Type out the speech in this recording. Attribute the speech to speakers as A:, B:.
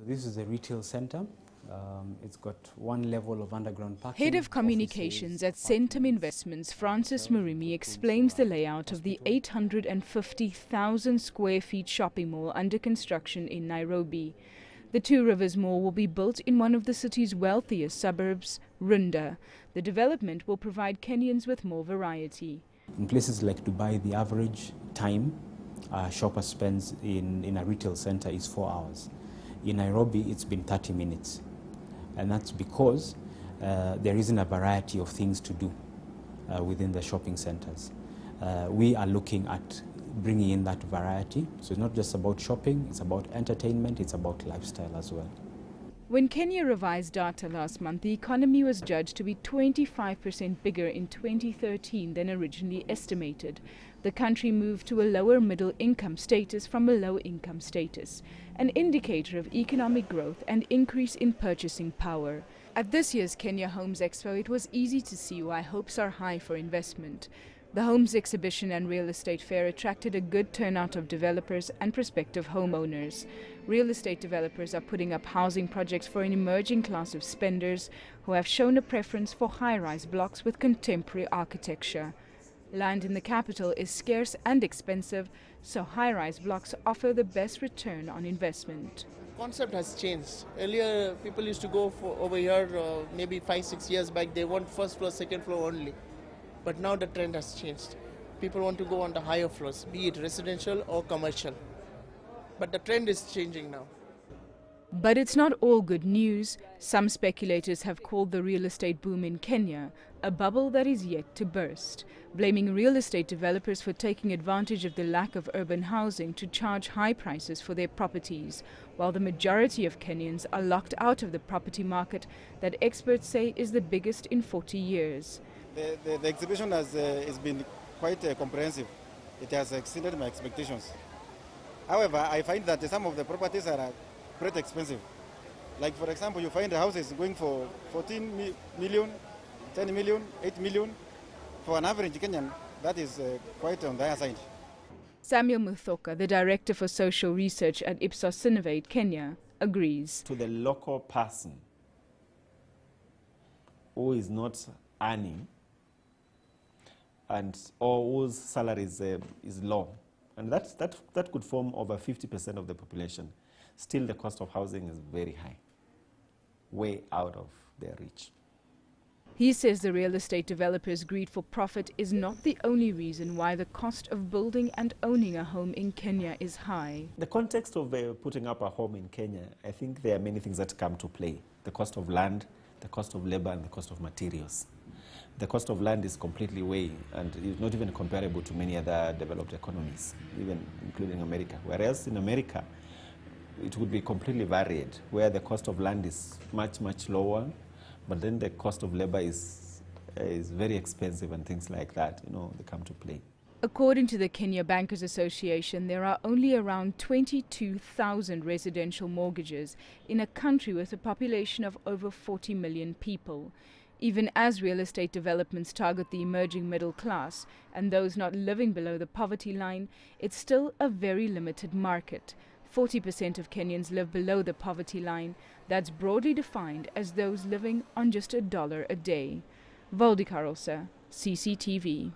A: This is a retail center. It's got one level of underground parking.
B: Head of Communications at Centum Investments, Francis Murimi, explains the layout of the 850,000 square feet shopping mall under construction in Nairobi. The Two Rivers Mall will be built in one of the city's wealthiest suburbs, Runda. The development will provide Kenyans with more variety.
A: In places like Dubai, the average time a shopper spends in a retail center is 4 hours. In Nairobi, it's been 30 minutes. And that's because there isn't a variety of things to do within the shopping centers. We are looking at bringing in that variety. So it's not just about shopping, it's about entertainment, it's about lifestyle as well.
B: When Kenya revised data last month, the economy was judged to be 25% bigger in 2013 than originally estimated. The country moved to a lower middle income status from a low income status, an indicator of economic growth and increase in purchasing power. At this year's Kenya Homes Expo, it was easy to see why hopes are high for investment. The Homes Exhibition and Real Estate Fair attracted a good turnout of developers and prospective homeowners. Real estate developers are putting up housing projects for an emerging class of spenders who have shown a preference for high-rise blocks with contemporary architecture. Land in the capital is scarce and expensive, so high-rise blocks offer the best return on investment.
C: Concept has changed. Earlier, people used to go for over here, maybe 5-6 years back, they want first floor, second floor only. But now the trend has changed. People want to go on the higher floors, be it residential or commercial. But the trend is changing now.
B: But it's not all good news. Some speculators have called the real estate boom in Kenya a bubble that is yet to burst, blaming real estate developers for taking advantage of the lack of urban housing to charge high prices for their properties, while the majority of Kenyans are locked out of the property market that experts say is the biggest in 40 years.
D: The exhibition has been quite comprehensive. It has exceeded my expectations. However, I find that some of the properties are pretty expensive. Like, for example, you find houses going for 14 million, 10 million, 8 million. For an average Kenyan, that is quite on the higher side.
B: Samuel Muthoka, the Director for Social Research at Ipsos Synovate Kenya, agrees.
E: To the local person who is not earning or whose salary is low, and that could form over 50% of the population. Still, the cost of housing is very high, way out of their reach.
B: He says the real estate developers' greed for profit is not the only reason why the cost of building and owning a home in Kenya is high.
E: The context of putting up a home in Kenya, I think there are many things that come to play. The cost of land, the cost of labor, and the cost of materials. The cost of land is completely way, and is not even comparable to many other developed economies, even including America. Whereas in America, it would be completely varied, where the cost of land is much, much lower, but then the cost of labor is very expensive and things like that, they come to play.
B: According to the Kenya Bankers Association, there are only around 22,000 residential mortgages in a country with a population of over 40 million people. Even as real estate developments target the emerging middle class and those not living below the poverty line, it's still a very limited market. 40% of Kenyans live below the poverty line. That's broadly defined as those living on just $1 a day. Valdi Carosa, CCTV.